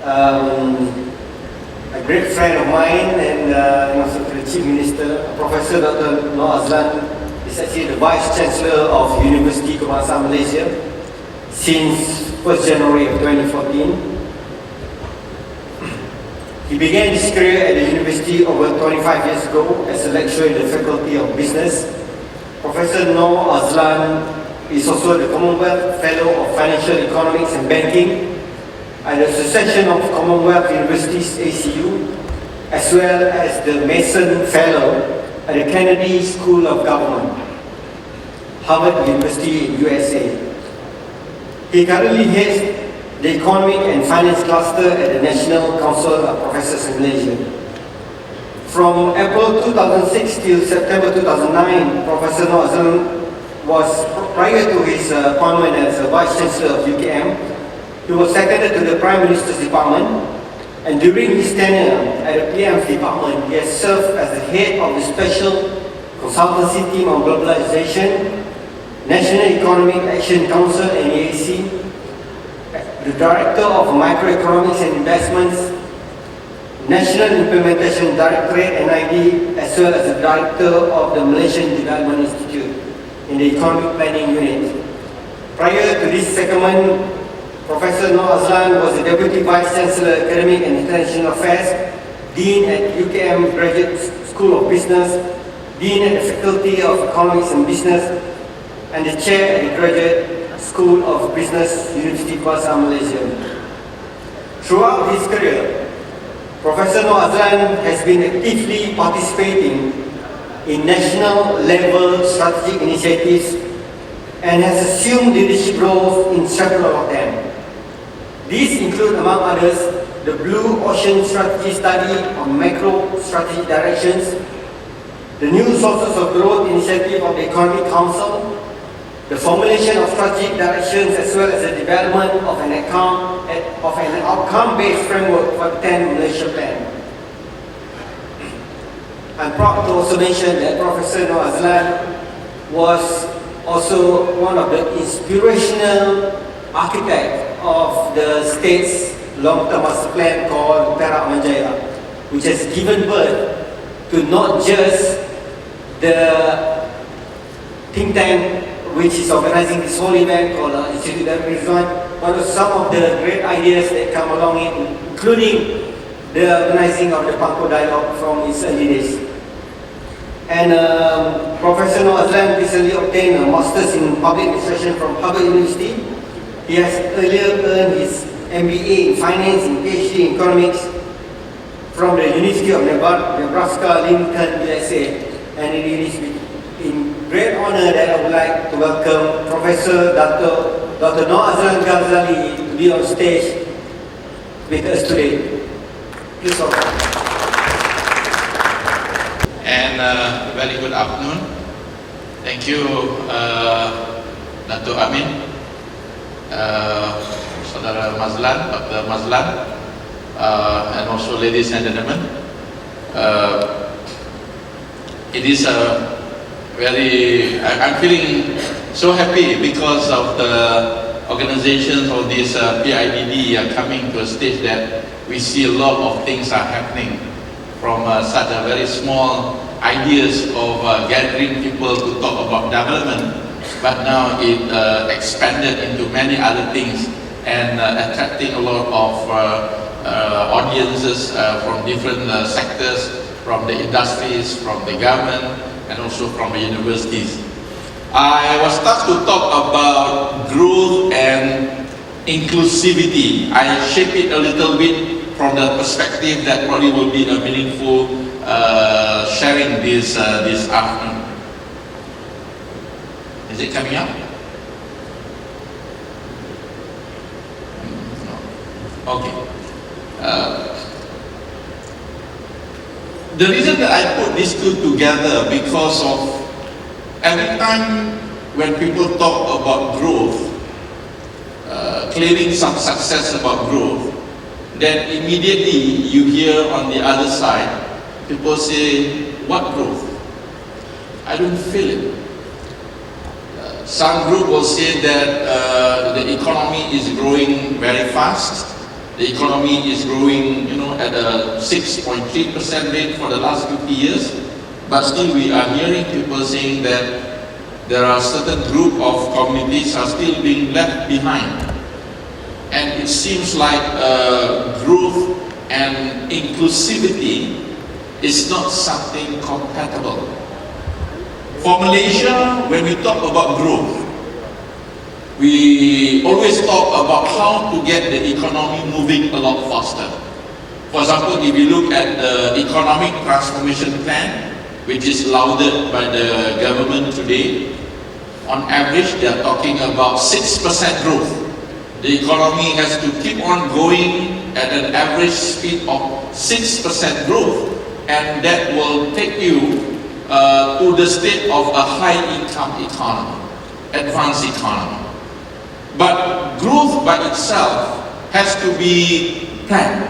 a great friend of mine and also to the Chief Minister, Professor Dr. Noor Azlan is actually the Vice Chancellor of University Kebangsaan Malaysia since 1st January of 2014. He began his career at the university over 25 years ago as a lecturer in the Faculty of Business. Professor Noor Azlan is also the Commonwealth Fellow of Financial Economics and Banking at the Association of Commonwealth Universities ACU, as well as the Mason Fellow at the Kennedy School of Government, Harvard University in USA. He currently heads the Economic and Finance Cluster at the National Council of Professors in Malaysia. From April 2006 till September 2009, Professor Noor Azlan was, prior to his appointment as Vice Chancellor of UKM, he was seconded to the Prime Minister's Department, and during his tenure at the PM's Department, he has served as the head of the Special Consultancy Team on Globalization, National Economic Action Council and EAC, the Director of Microeconomics and Investments, National Implementation Directorate NID, as well as the Director of the Malaysian Development Institute in the Economic Planning Unit. Prior to this secondment, Professor Noor Azlan was the Deputy Vice Chancellor, Academic and International Affairs, Dean at UKM Graduate School of Business, Dean at the Faculty of Economics and Business, and the Chair at the Graduate School of Business, University Kebangsaan Malaysia. Throughout his career, Professor Noor Azlan has been actively participating in national level strategic initiatives and has assumed leadership roles in several of them. These include, among others, the Blue Ocean Strategy Study on Macro Strategic Directions, the New Sources of Growth Initiative of the Economic Council, the formulation of strategic directions, as well as the development of an outcome-based framework for the 10 Malaysia Plan. I'm proud to also mention that Professor Noor Azlan was also one of the inspirational architects of the state's long-term master plan called Perak Manjaya, which has given birth to not just the think tank which is organizing this whole event called Institute Darul Rizwan, but some of the great ideas that come along it, including the organizing of the Pangkor Dialogue from its early days. And Professor Noor Azlan recently obtained a Master's in Public Administration from Harvard University. He has earlier earned his MBA in Finance and PhD in Economics from the University of Nebraska, Lincoln, USA. And it is in great honor that I would like to welcome Professor Dr. Noor Azlan Ghazali to be on stage with us today. Please welcome. And very good afternoon. Thank you, Dato' Amin, Saudara Mazlan, Dr. Mazlan, and also ladies and gentlemen. It is I'm feeling so happy because of the organizations of this PIDD are coming to a stage that we see a lot of things are happening from such a very small ideas of gathering people to talk about development, but now it expanded into many other things and attracting a lot of audiences from different sectors, from the industries, from the government, and also from the universities. I was tasked to talk about growth and inclusivity. I shape it a little bit from the perspective that probably will be a meaningful sharing this afternoon. Is it coming up? No. Okay. The reason that I put these two together because of every time when people talk about growth, claiming some success about growth, then immediately you hear on the other side, people say, what growth? I don't feel it. Some group will say that the economy is growing very fast The economy is growing, at a 6.3% rate for the last 50 years. But still we are hearing people saying that there are certain group of communities are still being left behind. And it seems like growth and inclusivity is not something compatible. For Malaysia, when we talk about growth, we always talk about how to get the economy moving a lot faster. For example, if you look at the economic transformation plan, which is lauded by the government today, on average they are talking about 6% growth. The economy has to keep on going at an average speed of 6% growth, and that will take you to the state of a high income economy, advanced economy. But growth by itself has to be planned.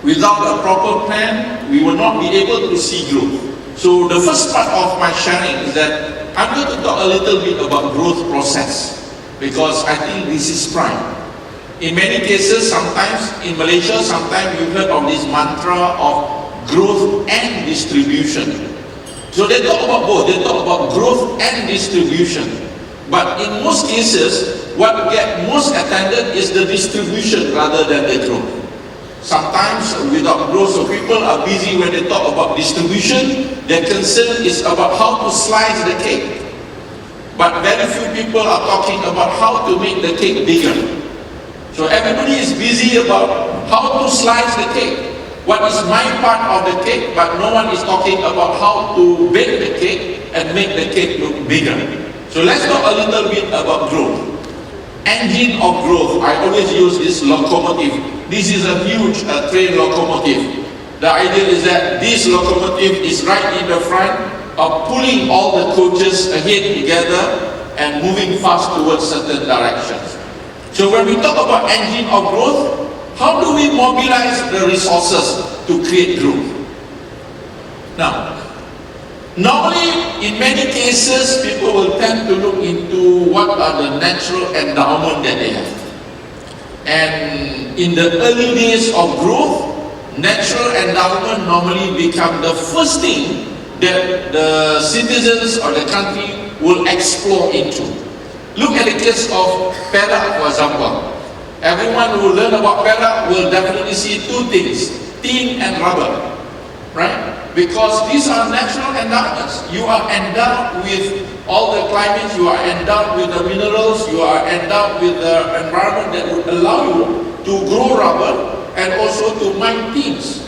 Without a proper plan, we will not be able to see growth. So the first part of my sharing is that I'm going to talk a little bit about growth process, because I think this is prime. In many cases, sometimes in Malaysia, sometimes you heard of this mantra of growth and distribution. So they talk about both, they talk about growth and distribution. But in most cases, what gets most attended is the distribution rather than the growth. Sometimes without growth, so people are busy when they talk about distribution, their concern is about how to slice the cake. But very few people are talking about how to make the cake bigger. So everybody is busy about how to slice the cake. What is my part of the cake, but no one is talking about how to bake the cake and make the cake look bigger. So let's talk a little bit about growth. Engine of growth, I always use this locomotive. This is a huge train locomotive. The idea is that this locomotive is right in the front of pulling all the coaches ahead together and moving fast towards certain directions. So when we talk about engine of growth, how do we mobilize the resources to create growth? Now, normally, in many cases, people will tend to look into what are the natural endowment that they have. And in the early days of growth, natural endowment normally become the first thing that the citizens or the country will explore into. Look at the case of Perak, for example. Everyone who learn about Perak will definitely see two things, tin and rubber, right? Because these are natural endowments. You are endowed with all the climates, you are endowed with the minerals, you are endowed with the environment that would allow you to grow rubber and also to mine tins.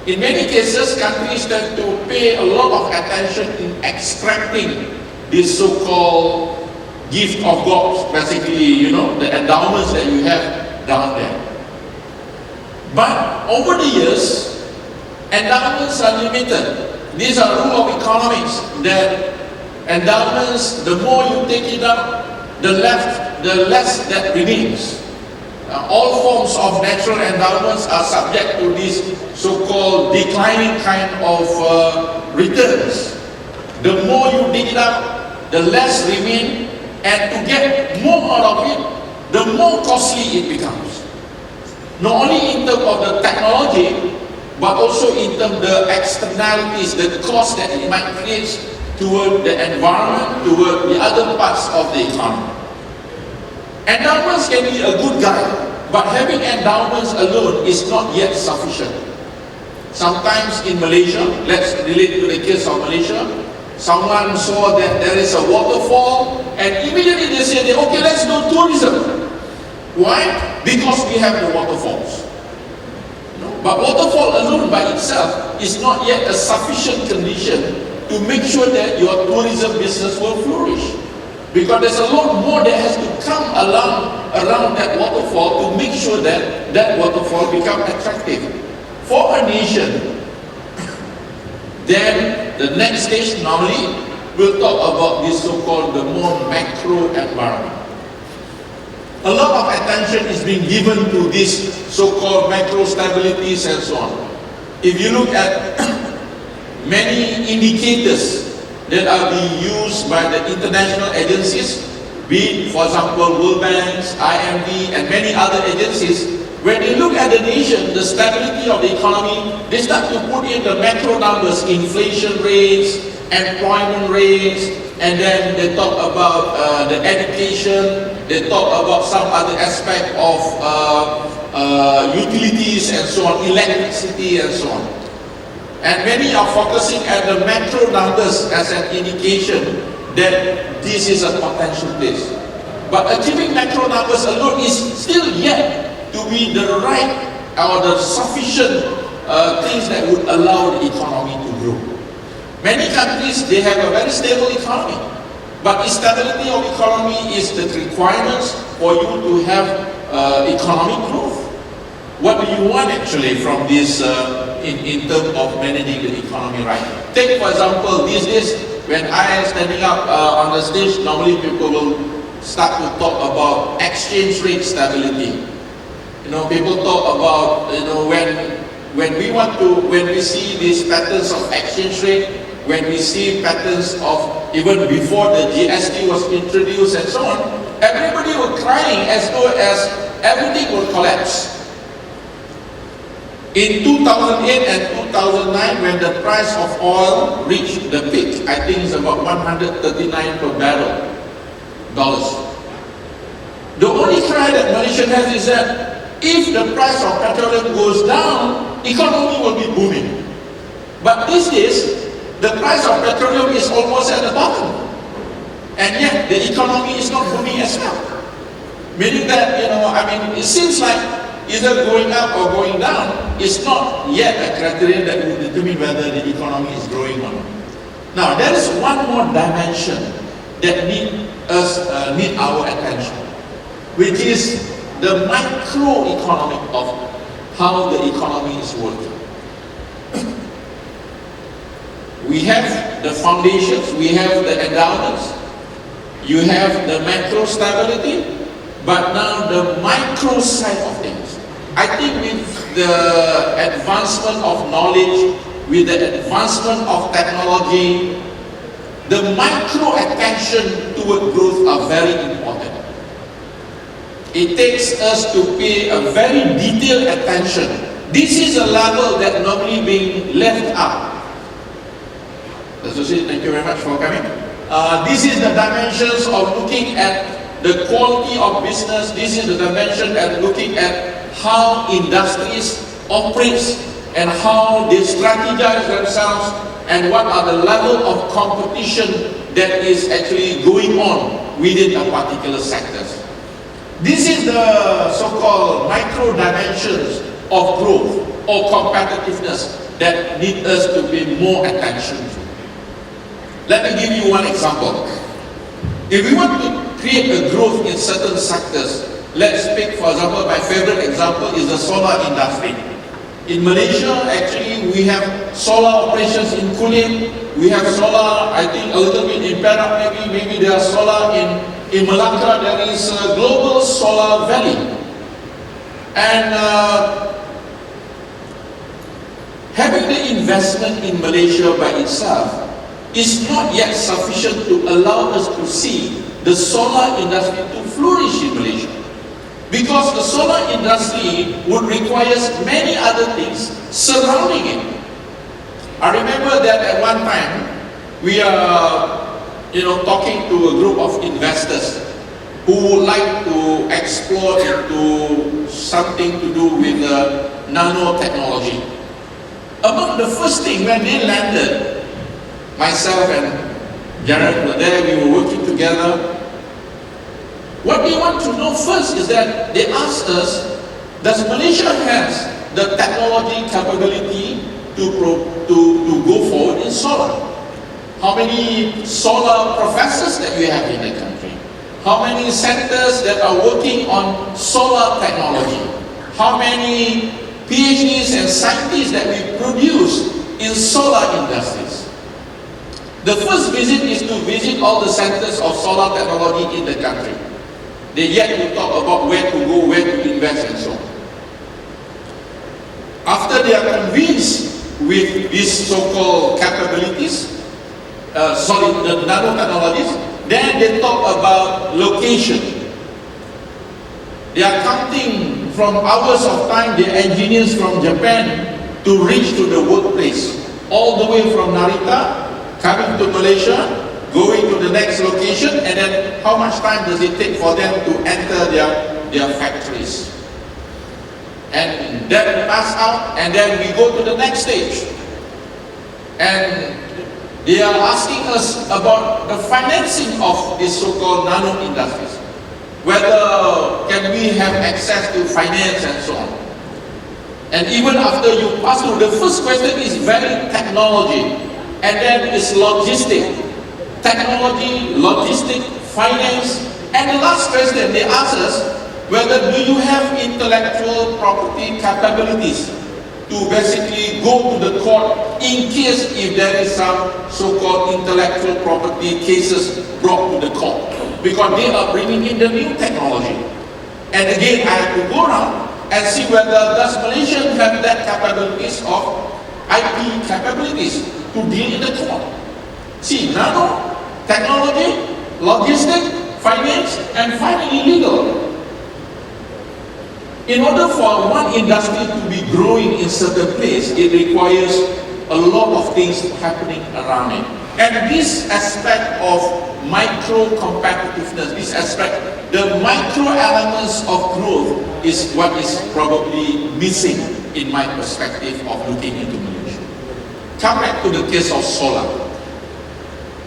In many cases, countries tend to pay a lot of attention in extracting this so-called gift of God, basically, the endowments that you have down there. But over the years, endowments are limited. These are rule of economics, that endowments, the more you take it up, the less that remains. All forms of natural endowments are subject to this so-called declining kind of returns. The more you dig it up, the less remain, and to get more out of it, the more costly it becomes. Not only in terms of the technology, but also in terms of the externalities, the cost that it might create toward the environment, toward the other parts of the economy. Endowments can be a good guide, but having endowments alone is not yet sufficient. Sometimes in Malaysia, let's relate to the case of Malaysia, someone saw that there is a waterfall and immediately they said, okay, let's do tourism. Why? Because we have the waterfalls. But waterfall alone by itself is not yet a sufficient condition to make sure that your tourism business will flourish. Because there's a lot more that has to come around that waterfall to make sure that that waterfall becomes attractive. For a nation, then the next stage normally we'll talk about this so-called the more macro environment. A lot of attention is being given to this so-called macro stabilities and so on. If you look at many indicators that are being used by the international agencies, be it, for example, World Banks, IMD, and many other agencies, when they look at the nation, the stability of the economy, they start to put in the macro numbers, inflation rates, employment rates, and then they talk about the education, they talk about some other aspect of utilities and so on, electricity and so on. And many are focusing at the macro numbers as an indication that this is a potential place. But achieving macro numbers alone is still yet to be the right or the sufficient things that would allow the economy to grow. Many countries, they have a very stable economy, but the stability of economy is the requirements for you to have economic growth. What do you want actually from this in terms of managing the economy right? Take for example, these days when I am standing up on the stage, normally people will start to talk about exchange rate stability. You know, people talk about, you know, when we see these patterns of exchange rate, when we see patterns of even before the GST was introduced and so on, everybody was crying as though as everything will collapse. In 2008 and 2009, when the price of oil reached the peak, I think it's about $139 per barrel. The only cry that Malaysia has is that if the price of petroleum goes down, economy will be booming. But these days, the price of petroleum is almost at the bottom. And yet, the economy is not booming as well. Meaning that, you know, I mean, it seems like either going up or going down is not yet a criterion that will determine whether the economy is growing or not. Now, there is one more dimension that need our attention, which is the microeconomic of how the economy is working. We have the foundations, we have the endowments, you have the macro stability, but now the micro side of things. I think with the advancement of knowledge, with the advancement of technology, the micro attention toward growth are very important. It takes us to pay a very detailed attention. This is a level that normally being left out. Associate, thank you very much for coming. This is the dimensions of looking at the quality of business. This is the dimension at looking at how industries operates and how they strategize themselves and what are the level of competition that is actually going on within a particular sectors. This is the so-called micro dimensions of growth or competitiveness that need us to pay more attention to. Let me give you one example. If we want to create a growth in certain sectors, let's pick, for example, my favorite example is the solar industry. In Malaysia, actually, we have solar operations in Kulim. We have solar, I think, a little bit in Perak, maybe there are solar in Malacca. There is a global solar valley. And having the investment in Malaysia by itself is not yet sufficient to allow us to see the solar industry to flourish in Malaysia. Because the solar industry would require many other things surrounding it. I remember that at one time, we are talking to a group of investors who would like to explore into something to do with nanotechnology. Among the first thing when they landed, myself and Jared were there, we were working together. What they want to know first is that they asked us, does Malaysia has the technology capability to go forward in solar? How many solar professors that we have in the country? How many centers that are working on solar technology? How many PhDs and scientists that we produce in solar industries? The first visit is to visit all the centers of solar technology in the country. They yet to talk about where to go, where to invest and so on. After they are convinced with these so-called capabilities, the nanotechnologies, Then they talk about location. They are counting from hours of time the engineers from Japan to reach to the workplace. All the way from Narita, coming to Malaysia, going to the next location, and then how much time does it take for them to enter their factories? And then pass out, and then we go to the next stage. And they are asking us about the financing of these so-called nano industries. Whether can we have access to finance and so on. And even after you pass through, the first question is very technology, and then it's logistic. Technology, logistic, finance, and the last question they ask us, whether do you have intellectual property capabilities to basically go to the court in case if there is some so-called intellectual property cases brought to the court. Because they are bringing in the new technology. And again, I have to go around and see whether does Malaysia have that capabilities of IP capabilities to deal in the court. See, nano, technology, logistic, finance, and finally legal. In order for one industry to be growing in certain place, it requires a lot of things happening around it. And this aspect of micro competitiveness, this aspect, the micro elements of growth is what is probably missing in my perspective of looking into Malaysia. Come back to the case of solar.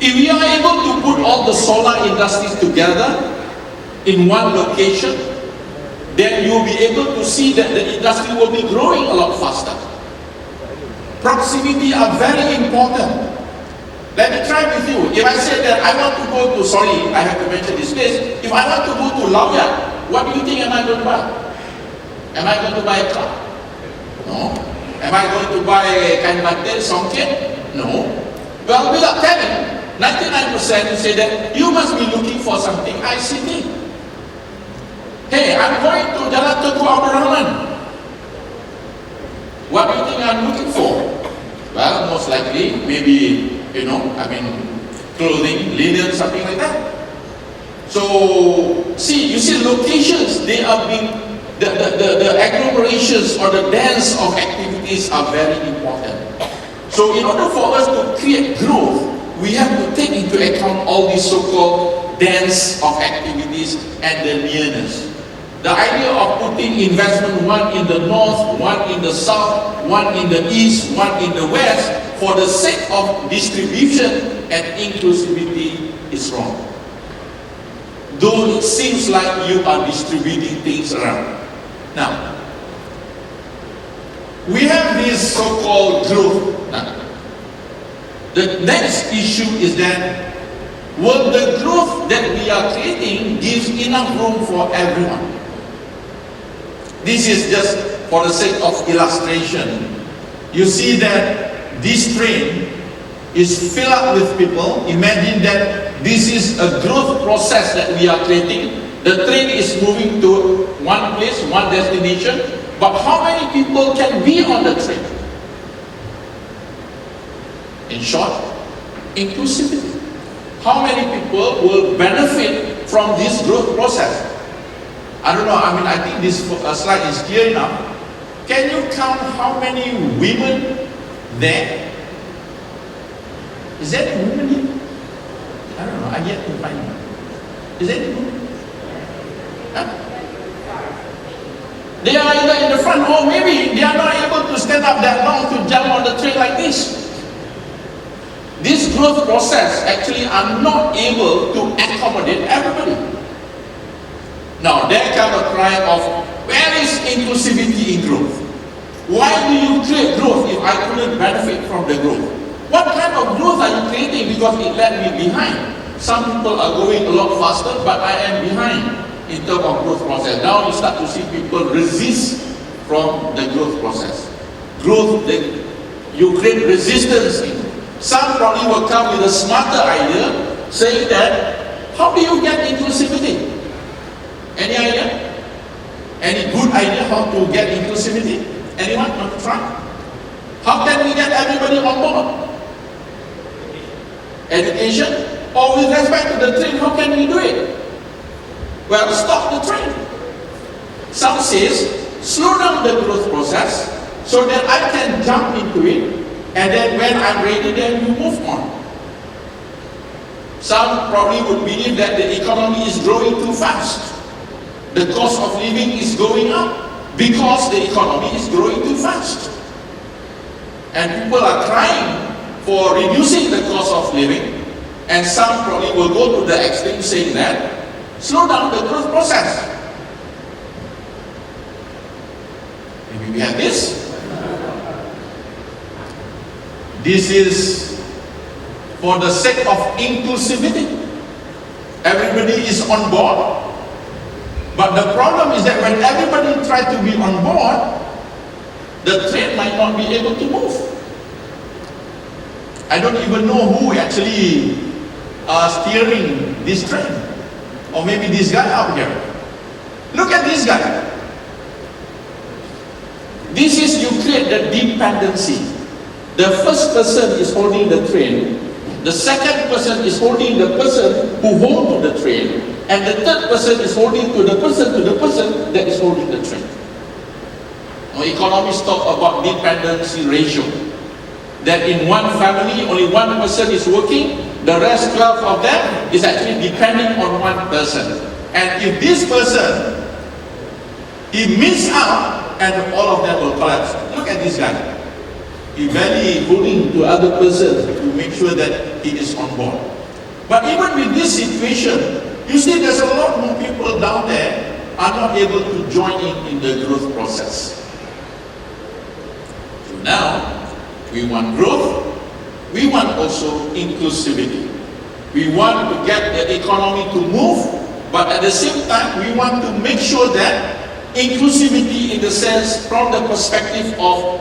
If we are able to put all the solar industries together in one location, then you'll be able to see that the industry will be growing a lot faster. Proximity are very important. Let me try with you. If I say that I want to go to, sorry, I have to mention this place. If I want to go to Laoya, what do you think am I going to buy? Am I going to buy a car? No. Am I going to buy a kain batik, songket? No. Well, without telling, 99% say that you must be looking for something ICT. Hey, I'm going to Jalan Tunku Abdul Rahman. What do you think I'm looking for? Well, most likely, maybe, clothing, linen, something like that. So, you see locations, they are being, the agglomerations or the dance of activities are very important. So, in order for us to create growth, we have to take into account all these so-called dance of activities and the nearness. The idea of putting investment, one in the north, one in the south, one in the east, one in the west, for the sake of distribution and inclusivity is wrong. Though it seems like you are distributing things around. Now, we have this so-called growth. Now, the next issue is that will the growth that we are creating gives enough room for everyone? This is just for the sake of illustration. You see that this train is filled up with people. Imagine that this is a growth process that we are creating. The train is moving to one place, one destination, but how many people can be on the train? In short, inclusivity. How many people will benefit from this growth process? I don't know, I think this slide is clear enough. Can you count how many women there? Is there any women here? I don't know, I yet to find one. Is there any women? Huh? They are either in the front or maybe they are not able to stand up that long to jump on the train like this. This growth process actually are not able to accommodate everybody. Now, there comes a cry of, where is inclusivity in growth? Why do you create growth if I couldn't benefit from the growth? What kind of growth are you creating because it left me behind? Some people are going a lot faster, but I am behind in terms of growth process. Now you start to see people resist from the growth process. Growth, you create resistance. Some probably will come with a smarter idea, saying that, how do you get inclusivity? Any idea? Any good idea how to get inclusivity? Anyone want to try? How can we get everybody on board? Education? Or with respect to the train, how can we do it? Well, stop the train. Some says, slow down the growth process so that I can jump into it, and then when I'm ready, then we move on. Some probably would believe that the economy is growing too fast. The cost of living is going up because the economy is growing too fast. And people are crying for reducing the cost of living, and some probably will go to the extreme saying that, slow down the growth process. Maybe we have this. This is for the sake of inclusivity. Everybody is on board. But the problem is that when everybody tries to be on board, the train might not be able to move. I don't even know who actually are steering this train. Or maybe this guy out here. Look at this guy. This is, you create the dependency. The first person is holding the train. The second person is holding the person who holds the train. And the third person is holding to the person that is holding the train. Now, economists talk about dependency ratio. That in one family, only one person is working, the rest 12 of them is actually depending on one person. And if this person, he misses out, and all of them will collapse. Look at this guy. He barely holding to other person to make sure that he is on board. But even with this situation, you see there's a lot more people down there are not able to join in the growth process. So now, we want growth, we want also inclusivity. We want to get the economy to move, but at the same time, we want to make sure that inclusivity in the sense from the perspective of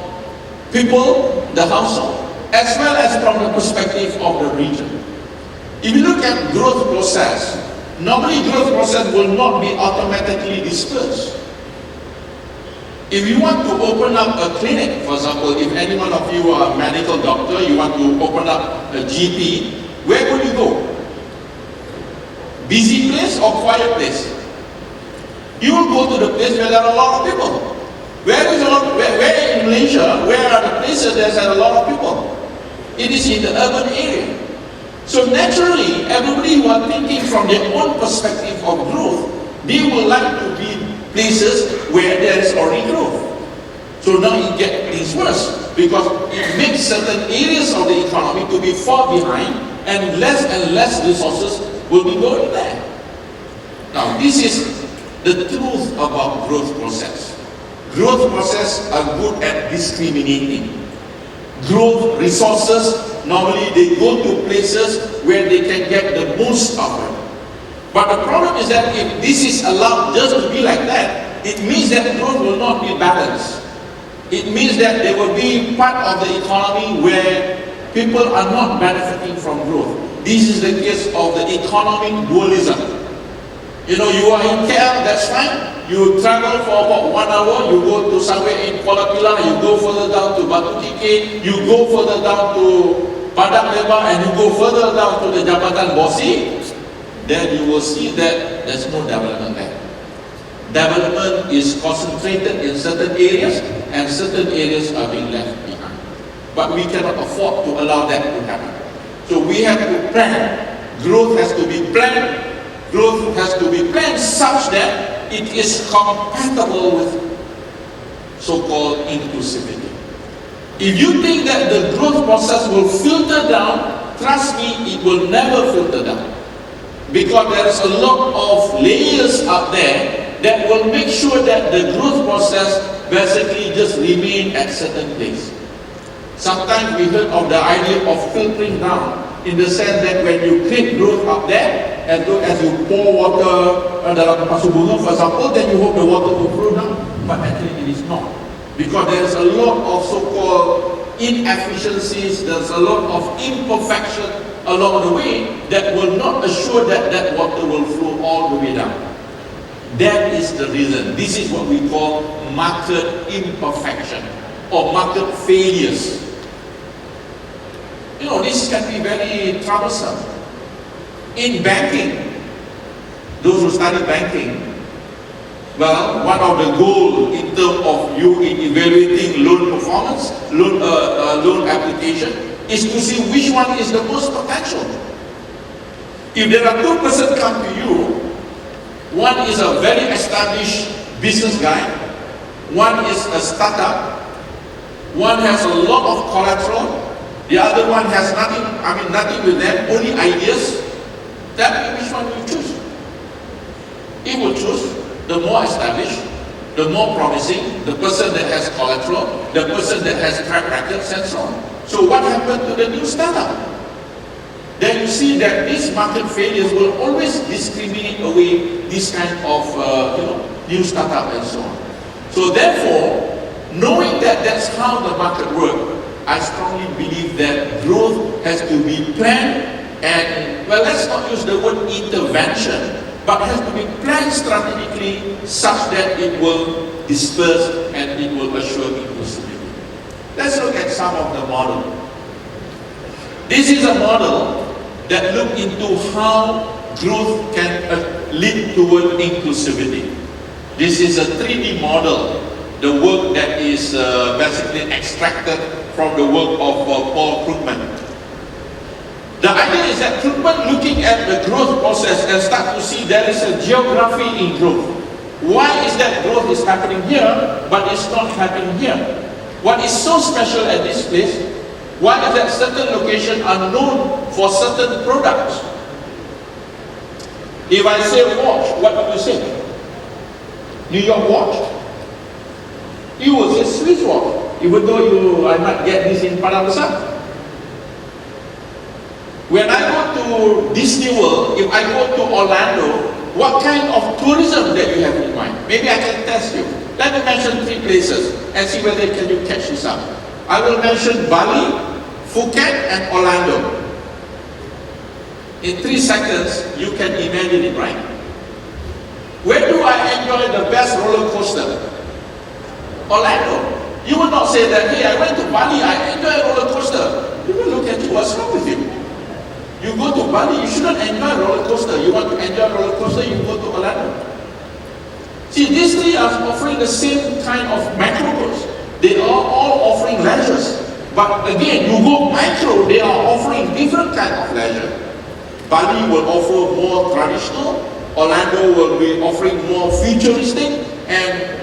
people, the household, as well as from the perspective of the region. If you look at growth process, normally growth process will not be automatically dispersed. If you want to open up a clinic, for example, if any one of you are a medical doctor, you want to open up a GP, where will you go? Busy place or quiet place? You will go to the place where there are a lot of people. Where in Malaysia, where are the places there's a lot of people? It is in the urban area. So naturally, everybody who are thinking from their own perspective of growth, they will like to be places where there is already growth. So now you get things worse, because it makes certain areas of the economy to be far behind, and less resources will be going there. Now this is the truth about growth process. Growth process are good at discriminating. Growth resources, normally they go to places where they can get the most of it. But the problem is that if this is allowed just to be like that, it means that growth will not be balanced. It means that there will be part of the economy where people are not benefiting from growth. This is the case of the economic dualism. You know, you are in KL, that's fine. You travel for about 1 hour, you go to somewhere in Kuala Pilah, you go further down to Batu Tingkit, you go further down to Padang Lebar, and you go further down to the Jambatan Bosi, then you will see that there's no development there. Development is concentrated in certain areas, and certain areas are being left behind. But we cannot afford to allow that to happen. So we have to plan. Growth has to be planned. Growth has to be planned such that it is compatible with so-called inclusivity. If you think that the growth process will filter down, trust me, it will never filter down. Because there is a lot of layers out there that will make sure that the growth process basically just remain at certain place. Sometimes we heard of the idea of filtering down, in the sense that when you create growth up there, as long as you pour water dalam pasu bunga, for example, then you hope the water will flow down. But actually it is not. Because there is a lot of so-called inefficiencies, there's a lot of imperfection along the way that will not assure that that water will flow all the way down. That is the reason. This is what we call market imperfection or market failures. You know, this can be very troublesome. In banking, those who study banking, well, one of the goals in terms of you in evaluating loan performance, loan application, is to see which one is the most potential. If there are two persons come to you, one is a very established business guy, one is a startup, one has a lot of collateral, the other one has nothing with them, only ideas, then which one will you choose? He will choose the more established, the more promising, the person that has collateral, the person that has track records and so on. So what happened to the new startup? Then you see that these market failures will always discriminate away this kind of new startup and so on. So therefore, knowing that that's how the market works, I strongly believe that growth has to be planned and, well, let's not use the word intervention, but has to be planned strategically such that it will disperse and it will assure inclusivity. Let's look at some of the model. This is a model that looks into how growth can lead toward inclusivity. This is a 3D model, the work that is basically extracted from the work of Paul Krugman. The idea is that Krugman looking at the growth process and start to see there is a geography in growth. Why is that growth is happening here, but it's not happening here? What is so special at this place? Why is that certain locations are known for certain products? If I say watch, what do you say? New York watch? You will say Swiss watch, even though I might get this in Padang Besar. When I go to Disney World, if I go to Orlando, what kind of tourism that you have in mind? Maybe I can test you. Let me mention 3 places and see whether you catch this up. I will mention Bali, Phuket and Orlando. In 3 seconds, you can imagine it, right? Where do I enjoy the best roller coaster? Orlando. You will not say that, hey, I went to Bali, I enjoy a roller coaster. People look at you, what's wrong with you? You go to Bali, you shouldn't enjoy roller coaster. You want to enjoy roller coaster, you go to Orlando. See, these 3 are offering the same kind of macro goals. They are all offering leisures. But again, you go micro, they are offering different kind of leisure. Bali will offer more traditional, Orlando will be offering more futuristic, and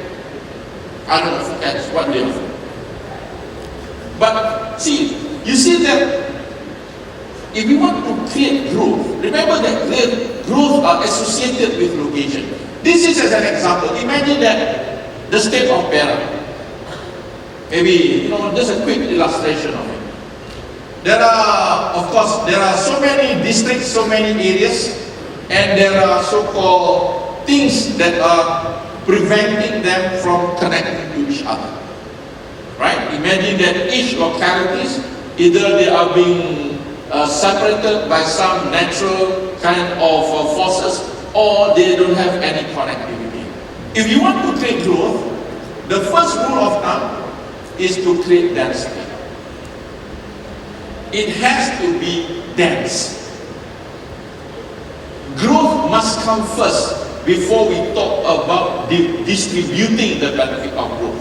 I don't know, that's what they offer. But see, you see that if you want to create growth, remember that growth are associated with location. This is as an example. Imagine that the state of Perak. Maybe, just a quick illustration of it. There are so many districts, so many areas, and there are so-called things that are preventing them from connecting to each other. Right? Imagine that each localities, either they are being separated by some natural kind of forces, or they don't have any connectivity. If you want to create growth, the first rule of thumb is to create density. It has to be dense. Growth must come first before we talk about distributing the benefit of growth.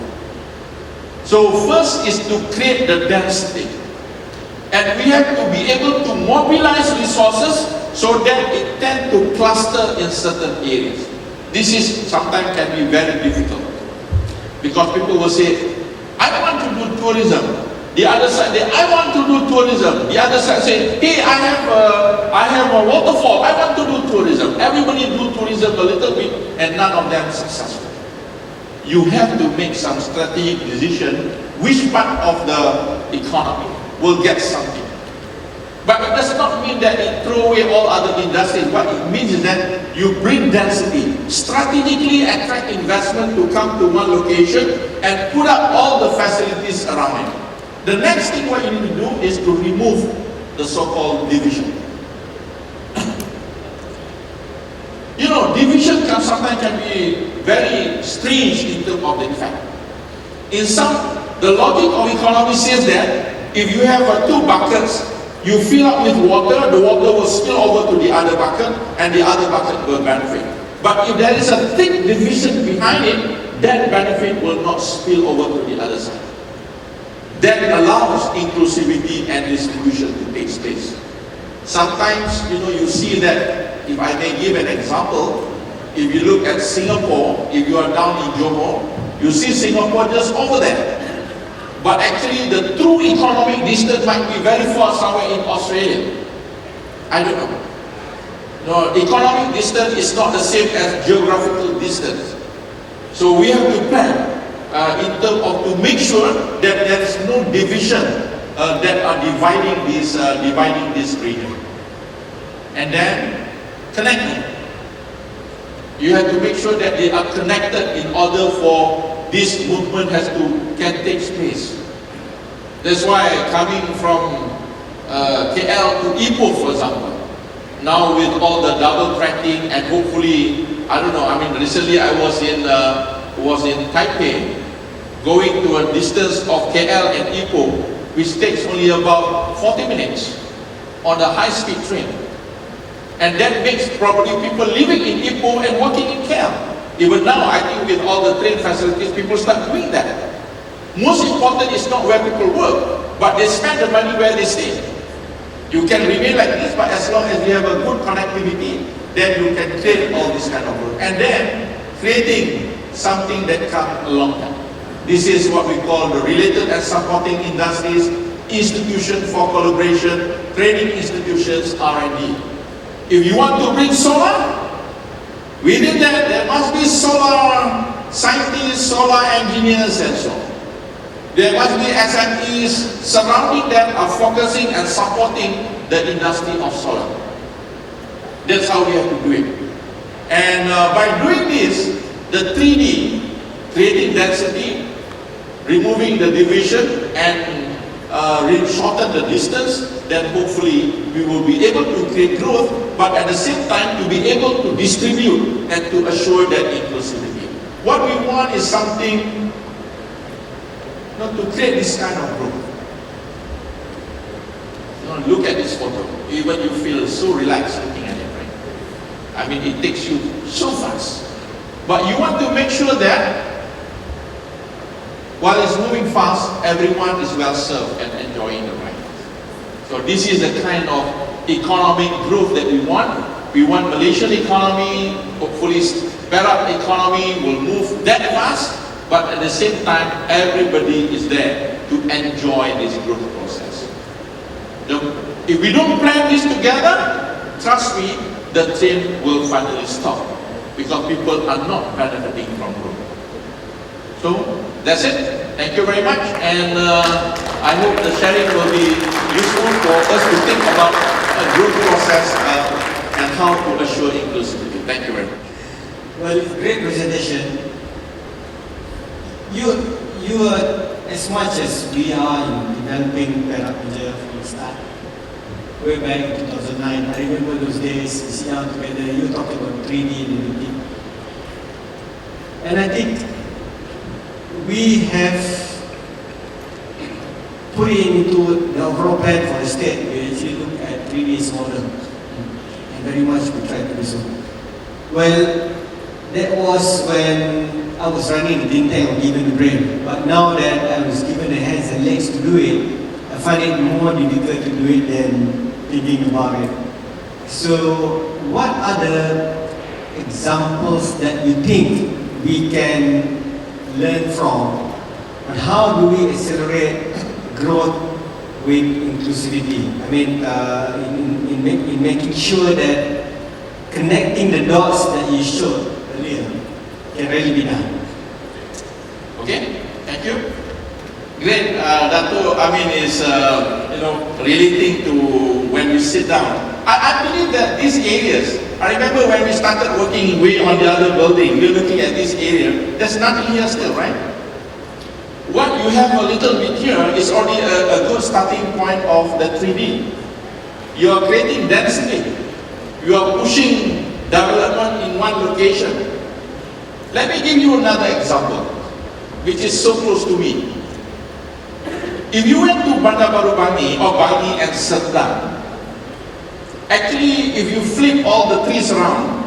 So first is to create the density. And we have to be able to mobilize resources so that it tends to cluster in certain areas. This is sometimes can be very difficult because people will say, I want to do tourism. The other side say, I want to do tourism. The other side say, hey, I have a waterfall. I want to do tourism. Everybody do tourism a little bit and none of them successful. You have to make some strategic decision which part of the economy will get something. But it does not mean that it throw away all other industries. What it means is that you bring density, strategically attract investment to come to one location and put up all the facilities around it. The next thing what you need to do is to remove the so-called division. Division sometimes can be very strange in terms of the effect. The logic of economy says that if you have 2 buckets, You fill up with water, the water will spill over to the other bucket, and the other bucket will benefit. But if there is a thick division behind it, that benefit will not spill over to the other side. That allows inclusivity and distribution to take place. Sometimes, you see that, if I may give an example, if you look at Singapore, if you are down in Johor, you see Singapore just over there. But actually, the true economic distance might be very far somewhere in Australia. I don't know. No, economic distance is not the same as geographical distance. So we have to plan in terms of to make sure that there is no division that are dividing this region. And then connect them. You have to make sure that they are connected in order for this movement can take place. That's why coming from KL to Ipoh, for example, now with all the double tracking and hopefully, recently I was in Taipei, going to a distance of KL and Ipoh, which takes only about 40 minutes on the high-speed train. And that makes probably people living in Ipoh and working in KL. Even now, I think with all the train facilities, people start doing that. Most important is not where people work, but they spend the money where they stay. You can remain like this, but as long as you have a good connectivity, then you can create all this kind of work. And then creating something that comes along that. This is what we call the related and supporting industries, institution for collaboration, training institutions, R&D. If you want to bring solar, within that there must be solar scientists, solar engineers and so on. There must be SMEs surrounding that are focusing and supporting the industry of solar. That's how we have to do it. And by doing this, the 3D, creating density, removing the division and shorten the distance, then hopefully we will be able to create growth, but at the same time to be able to distribute and to assure that inclusivity. What we want is something, not to create this kind of growth. Look at this photo. Even you feel so relaxed looking at it, right? It takes you so fast. But you want to make sure that while it's moving fast, everyone is well served and enjoying the ride. So this is the kind of economic growth that we want. We want Malaysian economy, hopefully Perak economy will move that fast, but at the same time, everybody is there to enjoy this growth process. If we don't plan this together, trust me, the train will finally stop because people are not benefiting from growth. So that's it. Thank you very much, and I hope the sharing will be useful for us to think about a growth process and how to assure inclusivity. Thank you very much. Well, great presentation. You are, as much as we are in developing Perak from the start, way back in 2009, I remember those days, we sit down together, you talked about 3D and everything. And I think we have put it into the overall plan for the state. We actually look at 3D model, and very much we try to do so. Well, that was when I was running the think tank or given the brain. But now that I was given the hands and legs to do it, I find it more difficult to do it than thinking about it. So, what are the examples that you think we can learn from, and how do we accelerate growth with inclusivity? In making sure that connecting the dots that you showed earlier can really be done. Okay, thank you. Great, Dato' Amin is relating to when we sit down. I believe that these areas, I remember when we started working way on the other building, we're looking at this area, there's nothing here still, right? What you have a little bit here is already a good starting point of the 3D. You are creating density. You are pushing development in one location. Let me give you another example, which is so close to me. If you went to Bandar Baru Bangi or Bangi and Serdang, actually if you flip all the trees around,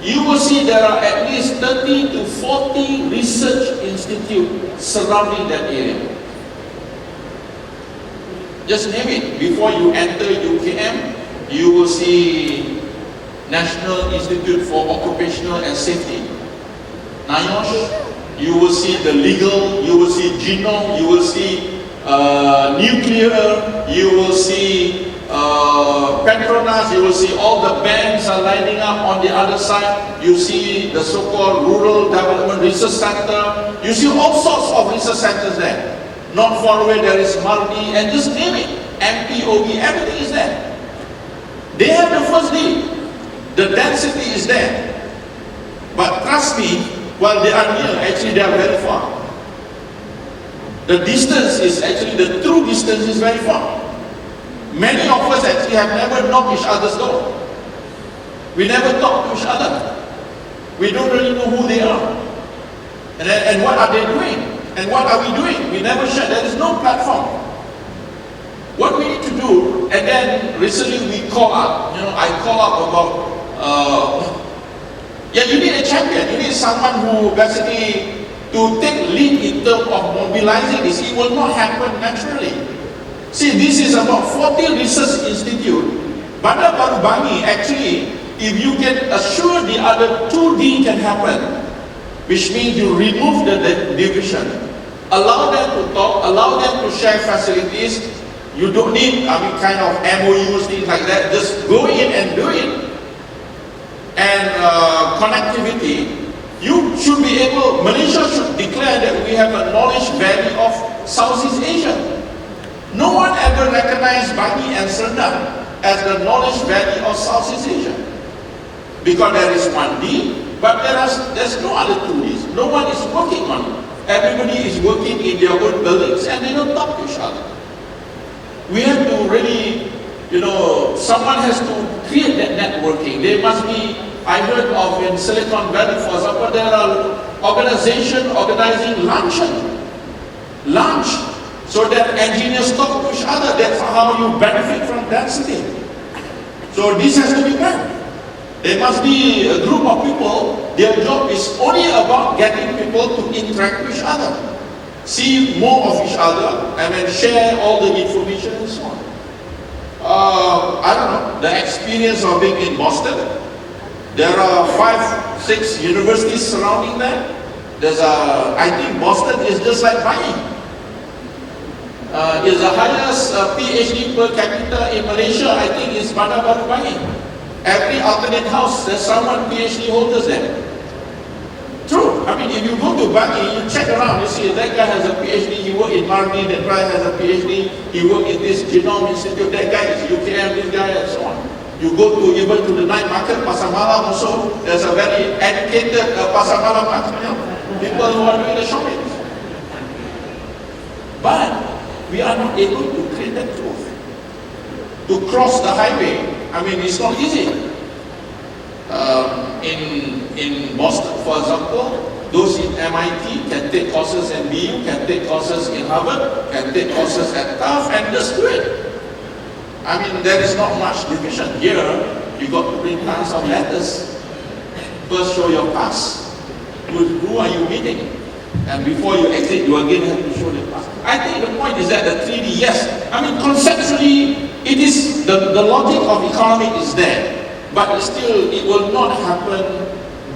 you will see there are at least 30 to 40 research institutes surrounding that area. Just name it. Before you enter UKM, you will see National Institute for Occupational and Safety, NIOSH. You will see the legal, you will see genome, you will see nuclear, you will see Petronas, you will see all the banks are lining up on the other side. You see the so-called Rural Development Research Center. You see all sorts of research centers there. Not far away there is Mardi, and just name it. MPOB, everything is there. They have the first deal. The density is there. But trust me, while they are near, actually they are very far. The distance is actually, the true distance is very far. Many of us actually have never knocked each other's door. We never talk to each other. We don't really know who they are. And what are they doing? And what are we doing? We never share. There is no platform. What we need to do, and then recently we call up, I call up about, you need a champion. You need someone who basically to take lead in terms of mobilizing this. It will not happen naturally. See, this is about 40 research institute. Bandar Baru Bangi, actually, if you can assure the other 2D can happen, which means you remove the division, allow them to talk, allow them to share facilities. You don't need, kind of MOUs, things like that. Just go in and do it. And connectivity, you should be able, Malaysia should declare that we have a knowledge valley of Southeast Asia. No one ever recognized Bangi and Serdang as the knowledge valley of Southeast Asia. Because there is one D, but there's no other two Ds. No one is working on it. Everybody is working in their own buildings and they don't talk to each other. We have to really, someone has to create that networking. There must be, I heard of in Silicon Valley, for example, there are organizations organizing lunch, so that engineers talk to each other. That's how you benefit from density. So this has to be done. There must be a group of people, their job is only about getting people to interact with each other, see more of each other, and then share all the information and so on. I don't know, the experience of being in Boston. There are 5, 6 universities surrounding that. I think Boston is just like Bangi. Is the highest PhD per capita in Malaysia, I think, is Bandar Baru Bangi. Every alternate house, there's someone PhD holders there. True. If you go to Bangi, you check around, you see that guy has a PhD, he worked in Mardi, that guy has a PhD, he worked in this Genome Institute, that guy is UKM, this guy, and so on. You go to even to the night market, Pasar Malam also, there's a very educated Pasar Malam market, people who are doing the shopping. But we are not able to create that truth. To cross the highway, it's not easy. In Boston, for example, those in MIT can take courses in BU, can take courses in Harvard, can take courses at Tufts, and just do it. There is not much division. Here, you got to bring tons of letters. First, show your pass. Who are you meeting? And before you exit, you again have to show the pass. I think the point is that the 3D, yes. Conceptually, it is the logic of economic is there, but still, it will not happen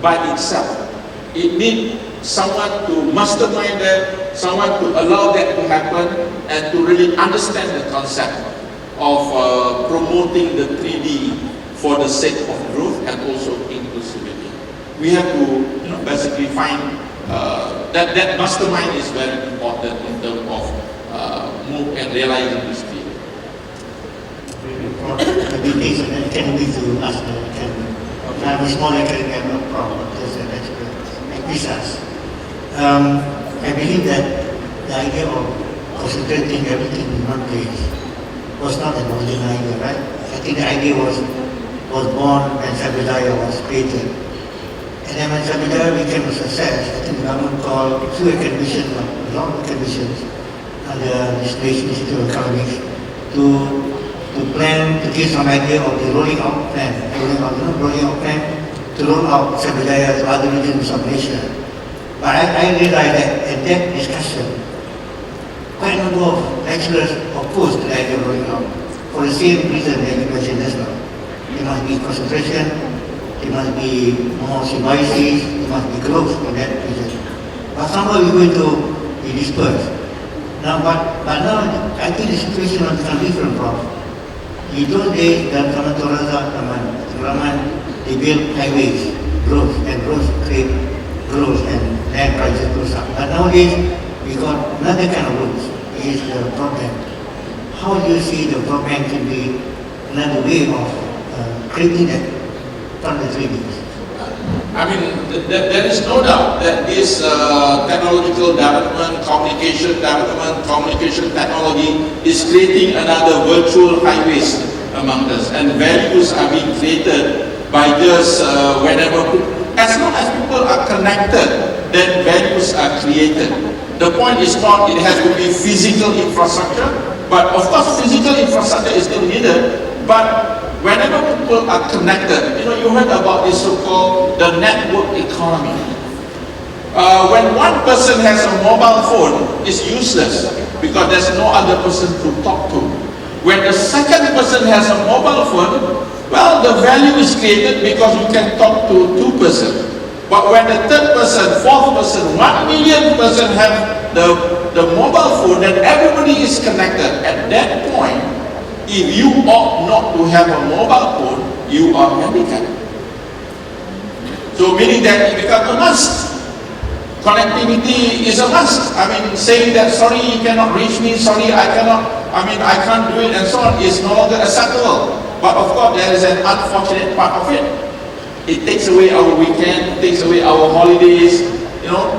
by itself. It needs someone to mastermind that, someone to allow that to happen, and to really understand the concept of promoting the 3D for the sake of growth and also inclusivity. We have to basically find that mastermind is very important in terms of move and realizing this field. Meetings and then can we do us I have a small academic problem, just an experience, like visas. I believe that the idea of concentrating everything in one place was not an original idea, right? I think the idea was born when Sabidaya was created. And then when Sabidaya became a success, I think the government called through a commission, a long commissions, under this Malaysian Institute of Economics to plan, to give some idea of the rolling out plan, to roll out Cyberjaya to other regions of Malaysia. But I realized that at that discussion, quite a number of lecturers opposed to the idea of rolling out for the same reason that you mentioned just now. There must be concentration, there must be more symbiosis, there must be growth in that region. But somehow we're going to be dispersed. Now, but now I think the situation is different from. In those days, the Rahman, they built highways, roads, and roads create growth and land prices goes up. But nowadays, we got another kind of roads, is the broadband. How do you see the broadband can be another way of creating that from the 3Ds? I mean, there is no doubt that this technological development, communication technology is creating another virtual highways among us, and values are being created by just whenever, as long as people are connected, then values are created. The point is not it has to be physical infrastructure, but of course physical infrastructure is still needed, but whenever people are connected, you heard about this so-called the network economy. When one person has a mobile phone, it's useless because there's no other person to talk to. When the second person has a mobile phone, well, the value is created because you can talk to two persons. But when the third person, fourth person, 1 million person have the mobile phone, then everybody is connected. At that point, if you ought not to have a mobile phone, you are handicapped. So meaning that it becomes a must. Connectivity is a must. I mean, saying that, sorry, you cannot reach me, sorry, I can't do it, and so on, is no longer acceptable. But of course, there is an unfortunate part of it. It takes away our weekend, takes away our holidays,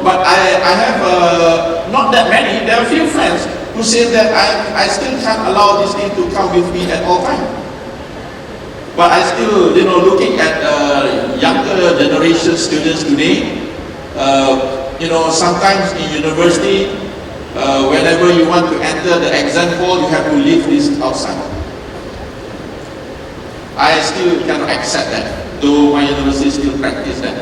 but I have not that many, there are a few friends who say that I still can't allow this thing to come with me at all times. But I still, looking at younger generation students today, sometimes in university, whenever you want to enter the exam hall, you have to leave this outside. I still cannot accept that, though my university still practice that.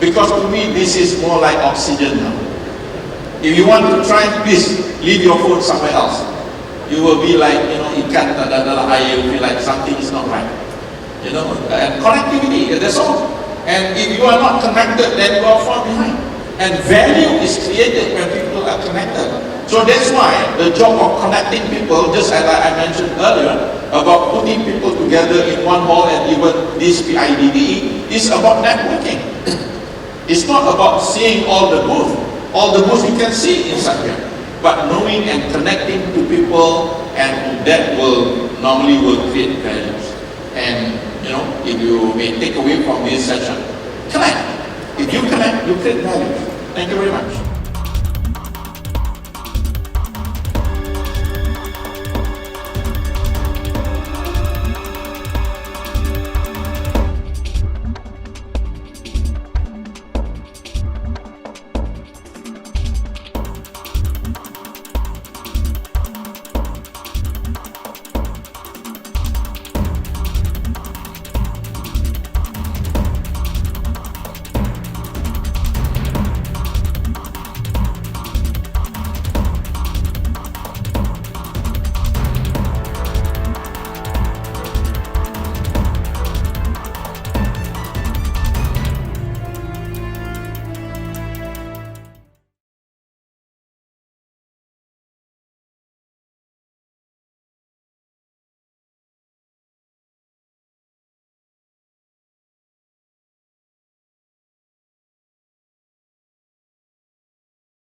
Because to me, this is more like oxygen now. If you want to try, please leave your phone somewhere else. You will be like, ikan tak ada dalam air, you feel like something is not right. And connectivity, that's all. And if you are not connected, then you are far behind. And value is created when people are connected. So that's why the job of connecting people, just as I mentioned earlier, about putting people together in one hall and even this PIDD, is about networking. It's not about seeing all the booths. All the booths you can see inside here. But knowing and connecting to people, and that will normally create values. And if you may take away from this session, connect. If you connect, you create values. Thank you very much.